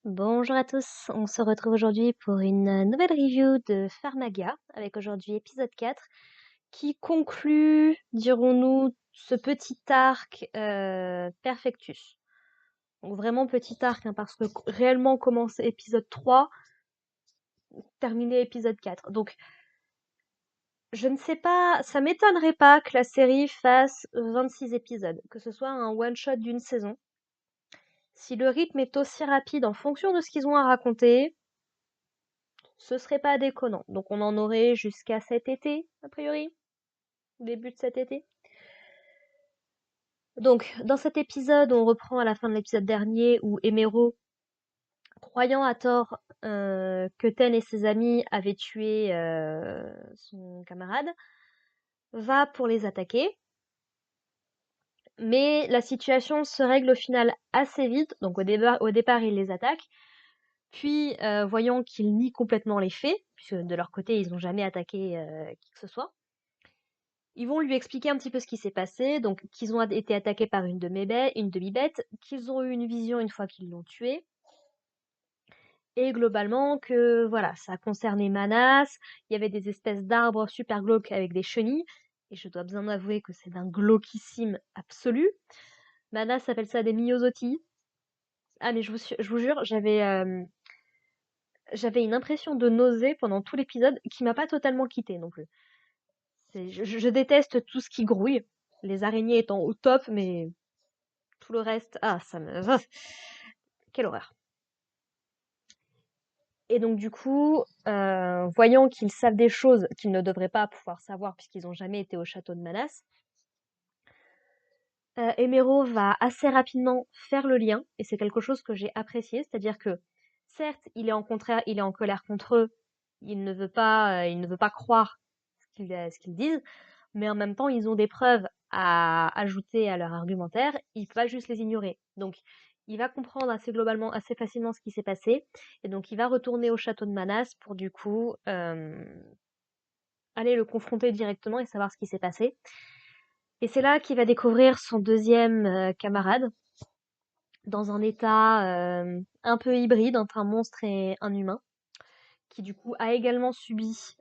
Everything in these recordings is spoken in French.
Bonjour à tous, on se retrouve aujourd'hui pour une nouvelle review de Pharmagia, avec aujourd'hui épisode 4, qui conclut, dirons-nous, ce petit arc Perfectus. Donc vraiment petit arc, hein, parce que réellement commencer épisode 3, terminer épisode 4. Donc je ne sais pas, ça m'étonnerait pas que la série fasse 26 épisodes, que ce soit un one-shot d'une saison. Si le rythme est aussi rapide en fonction de ce qu'ils ont à raconter, ce serait pas déconnant. Donc on en aurait jusqu'à cet été, a priori, début de cet été. Donc dans cet épisode, on reprend à la fin de l'épisode dernier où Emero, croyant à tort que Ten et ses amis avaient tué son camarade, va pour les attaquer. Mais la situation se règle au final assez vite. Donc au départ, il les attaque. Puis, voyant qu'ils nient complètement les faits, puisque de leur côté, ils n'ont jamais attaqué qui que ce soit, ils vont lui expliquer un petit peu ce qui s'est passé, donc qu'ils ont été attaqués par une demi-bête, qu'ils ont eu une vision une fois qu'ils l'ont tué, et globalement que voilà, ça concernait Manas, il y avait des espèces d'arbres super glauques avec des chenilles, et je dois bien avouer que c'est d'un glauquissime absolu. Manas appelle ça des myosotis. Ah mais je vous jure, j'avais une impression de nausée pendant tout l'épisode qui m'a pas totalement quittée non plus. Je déteste tout ce qui grouille, les araignées étant au top, mais tout le reste, ah, ça me... Quelle horreur. Et donc du coup, voyant qu'ils savent des choses qu'ils ne devraient pas pouvoir savoir puisqu'ils n'ont jamais été au château de Manas, Emero va assez rapidement faire le lien, et c'est quelque chose que j'ai apprécié, c'est-à-dire que certes, il est en colère contre eux, il ne veut pas croire ce qu'ils disent, mais en même temps, ils ont des preuves à ajouter à leur argumentaire, il peut pas juste les ignorer. Donc, il va comprendre assez globalement, assez facilement ce qui s'est passé, et donc il va retourner au château de Manas pour du coup aller le confronter directement et savoir ce qui s'est passé. Et c'est là qu'il va découvrir son deuxième camarade, dans un état un peu hybride entre un monstre et un humain, qui du coup a également subi ce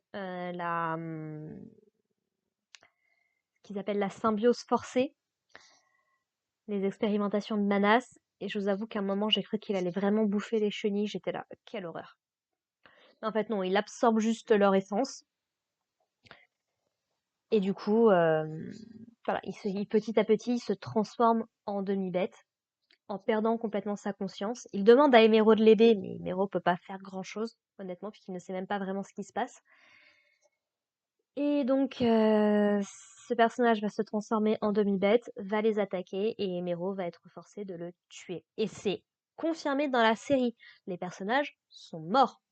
qu'ils appellent la symbiose forcée, les expérimentations de Manas, et je vous avoue qu'à un moment j'ai cru qu'il allait vraiment bouffer les chenilles, j'étais là, quelle horreur. En fait non, il absorbe juste leur essence, et du coup, voilà, petit à petit, il se transforme en demi-bête, en perdant complètement sa conscience. Il demande à Emero de l'aider, mais Emero peut pas faire grand-chose, honnêtement, puisqu'il ne sait même pas vraiment ce qui se passe. Et donc, ce personnage va se transformer en demi-bête, va les attaquer, et Emero va être forcé de le tuer. Et c'est confirmé dans la série. Les personnages sont morts.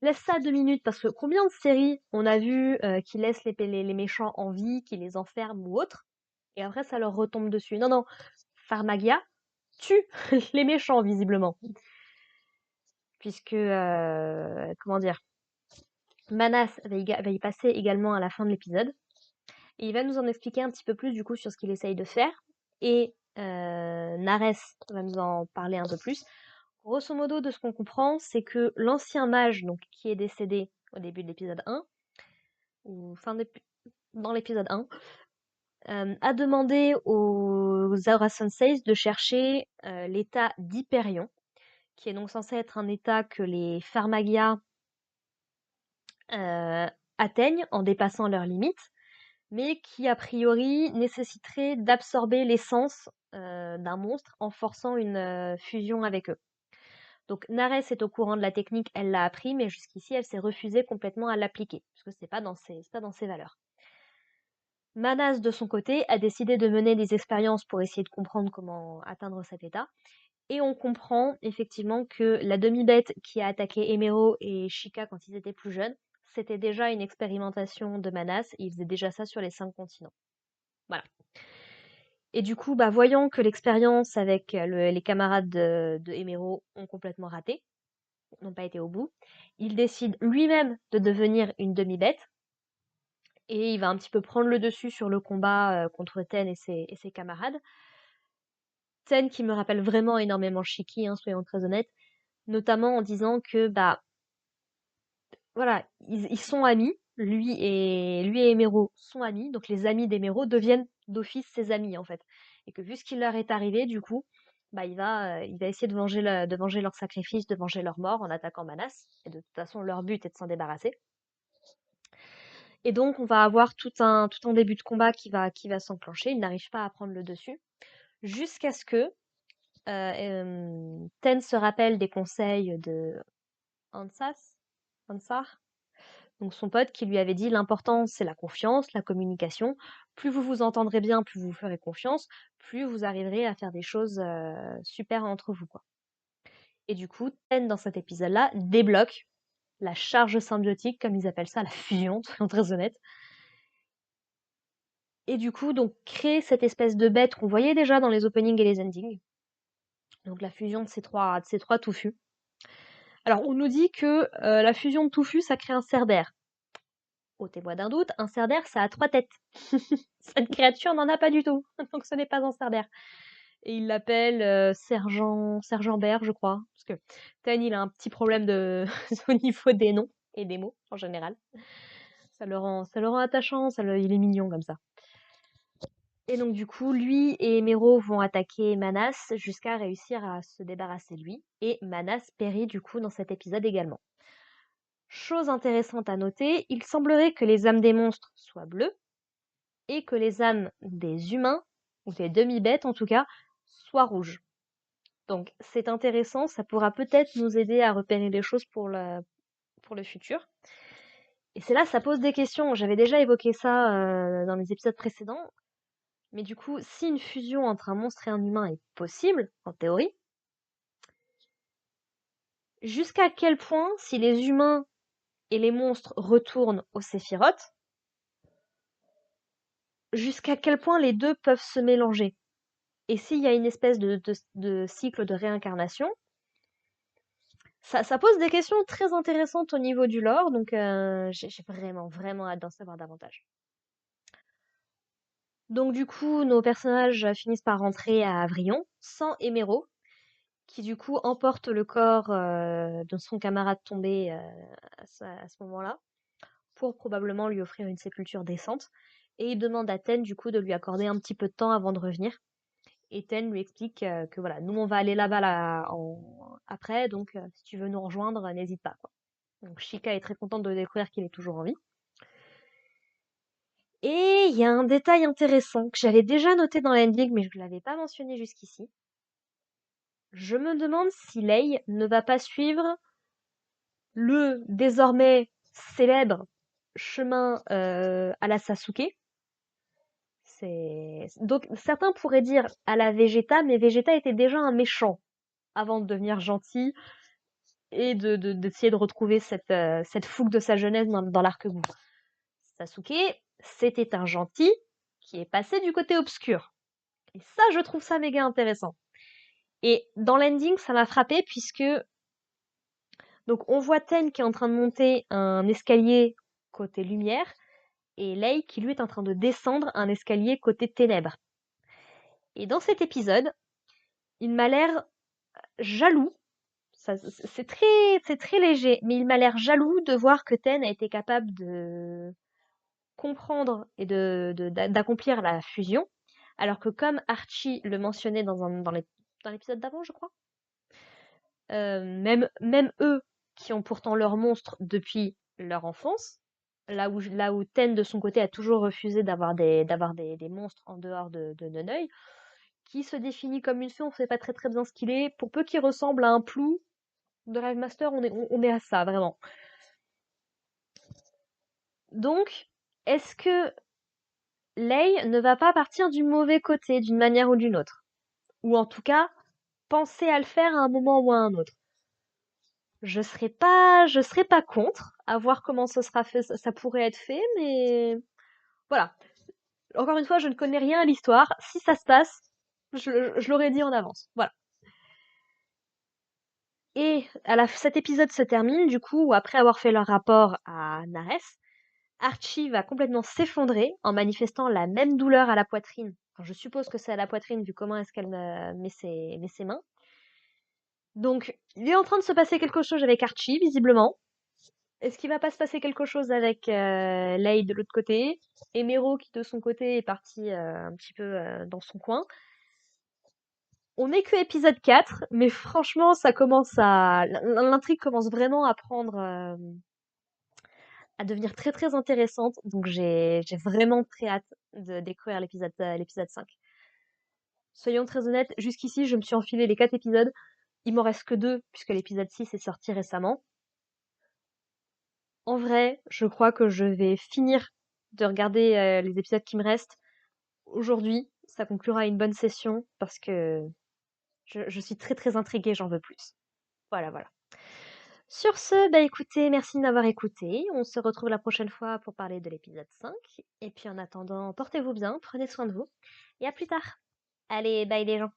Laisse ça 2 minutes, parce que combien de séries on a vu qui laissent les méchants en vie, qui les enferment ou autre, et après ça leur retombe dessus. Non, non, Pharmagia tue les méchants, visiblement. Puisque, comment dire, Manas va y passer également à la fin de l'épisode. Et il va nous en expliquer un petit peu plus du coup sur ce qu'il essaye de faire. Et Nares va nous en parler un peu plus. Grosso modo, de ce qu'on comprend, c'est que l'ancien mage, donc qui est décédé au début de l'épisode 1, ou dans l'épisode 1, a demandé aux Aura Senseis de chercher l'état d'Hyperion, qui est donc censé être un état que les Pharmagia atteignent en dépassant leurs limites, mais qui a priori nécessiterait d'absorber l'essence d'un monstre en forçant une fusion avec eux. Donc Nares est au courant de la technique, elle l'a appris, mais jusqu'ici elle s'est refusée complètement à l'appliquer, parce que c'est pas dans ses valeurs. Manas, de son côté, a décidé de mener des expériences pour essayer de comprendre comment atteindre cet état. Et on comprend effectivement que la demi-bête qui a attaqué Emero et Shika quand ils étaient plus jeunes, c'était déjà une expérimentation de Manas, et ils faisaient déjà ça sur les 5 continents. Voilà. Et du coup, bah, voyant que l'expérience avec les camarades de Emero ont complètement raté, n'ont pas été au bout, il décide lui-même de devenir une demi-bête, et il va un petit peu prendre le dessus sur le combat contre Ten et ses camarades. Scène qui me rappelle vraiment énormément Shiki, hein, soyons très honnêtes, notamment en disant que bah voilà, ils sont amis, lui et Emero sont amis, donc les amis d'Emero deviennent d'office ses amis en fait. Et que vu ce qui leur est arrivé, du coup, bah il va essayer de venger leur sacrifice, de venger leur mort en attaquant Manas. Et de toute façon, leur but est de s'en débarrasser. Et donc, on va avoir tout un début de combat qui va s'enclencher. Il n'arrive pas à prendre le dessus. Jusqu'à ce que Ten se rappelle des conseils de Ansar, donc son pote qui lui avait dit l'important c'est la confiance, la communication. Plus vous vous entendrez bien, plus vous vous ferez confiance, plus vous arriverez à faire des choses super entre vous, quoi. Et du coup, Ten dans cet épisode-là débloque la charge symbiotique, comme ils appellent ça, la fusion, soyons très honnêtes. Et du coup, donc créer cette espèce de bête qu'on voyait déjà dans les openings et les endings. Donc la fusion de ces trois touffus. Alors on nous dit que la fusion de touffus, ça crée un cerbère. Ôtez-moi d'un doute, un cerbère, ça a 3 têtes. Cette créature n'en a pas du tout, donc ce n'est pas un cerbère. Et il l'appelle Sergent Bert, je crois, parce que Ten, il a un petit problème au niveau des noms et des mots en général. Ça le rend attachant, il est mignon comme ça. Et donc du coup, lui et Emero vont attaquer Manas jusqu'à réussir à se débarrasser de lui. Et Manas périt du coup dans cet épisode également. Chose intéressante à noter, il semblerait que les âmes des monstres soient bleues et que les âmes des humains, ou des demi-bêtes en tout cas, soient rouges. Donc c'est intéressant, ça pourra peut-être nous aider à repérer des choses pour le futur. Et c'est là, ça pose des questions. J'avais déjà évoqué ça dans les épisodes précédents. Mais du coup, si une fusion entre un monstre et un humain est possible, en théorie, jusqu'à quel point, si les humains et les monstres retournent au Sephiroth, jusqu'à quel point les deux peuvent se mélanger? Et s'il y a une espèce de cycle de réincarnation, ça pose des questions très intéressantes au niveau du lore, donc j'ai vraiment, vraiment hâte d'en savoir davantage. Donc du coup, nos personnages finissent par rentrer à Avrion, sans Emero, qui du coup emporte le corps de son camarade tombé à ce moment-là, pour probablement lui offrir une sépulture décente. Et il demande à Ten du coup de lui accorder un petit peu de temps avant de revenir. Et Ten lui explique que voilà, nous on va aller là-bas après, donc si tu veux nous rejoindre, n'hésite pas, quoi. Donc Shika est très contente de découvrir qu'il est toujours en vie. Et il y a un détail intéressant que j'avais déjà noté dans l'ending, mais je ne l'avais pas mentionné jusqu'ici. Je me demande si Lei ne va pas suivre le désormais célèbre chemin à la Sasuke. Donc certains pourraient dire à la Vegeta, mais Vegeta était déjà un méchant avant de devenir gentil et d'essayer de retrouver cette fougue de sa jeunesse dans l'arc-bout. Sasuke, c'était un gentil qui est passé du côté obscur. Et ça, je trouve ça méga intéressant. Et dans l'ending, ça m'a frappé puisque donc on voit Ten qui est en train de monter un escalier côté lumière et Lei qui lui est en train de descendre un escalier côté ténèbres. Et dans cet épisode, il m'a l'air jaloux. C'est très léger, mais il m'a l'air jaloux de voir que Ten a été capable de comprendre et d'accomplir la fusion, alors que comme Archie le mentionnait dans l'épisode d'avant, je crois, même eux qui ont pourtant leur monstre depuis leur enfance, là où Ten de son côté a toujours refusé d'avoir des monstres en dehors de Noneuil, qui se définit comme une fée, on ne sait pas très très bien ce qu'il est, pour peu qu'il ressemble à un plou de Rêve Master, on est à ça, vraiment. Donc, est-ce que Lei ne va pas partir du mauvais côté d'une manière ou d'une autre? Ou en tout cas, penser à le faire à un moment ou à un autre. Je serais pas contre, à voir comment ce sera fait, ça pourrait être fait, mais voilà. Encore une fois, je ne connais rien à l'histoire. Si ça se passe, je l'aurais dit en avance. Voilà. Et cet épisode se termine, du coup, après avoir fait leur rapport à Nares, Archie va complètement s'effondrer en manifestant la même douleur à la poitrine Enfin, je suppose que c'est à la poitrine vu comment est-ce qu'elle met ses mains. Donc, il est en train de se passer quelque chose avec Archie, visiblement. Est-ce qu'il va pas se passer quelque chose avec Lei de l'autre côté? Emero qui de son côté est parti un petit peu dans son coin. On n'est que épisode 4, mais franchement, l'intrigue commence vraiment à devenir très très intéressante. Donc j'ai vraiment très hâte de découvrir l'épisode 5. Soyons très honnêtes, jusqu'ici, je me suis enfilé les 4 épisodes. Il m'en reste que 2, puisque l'épisode 6 est sorti récemment. En vrai, je crois que je vais finir de regarder les épisodes qui me restent aujourd'hui. Ça conclura une bonne session, parce que je suis très très intriguée, j'en veux plus. Voilà, voilà. Sur ce, bah écoutez, merci de m'avoir écouté. On se retrouve la prochaine fois pour parler de l'épisode 5. Et puis en attendant, portez-vous bien, prenez soin de vous. Et à plus tard. Allez, bye les gens.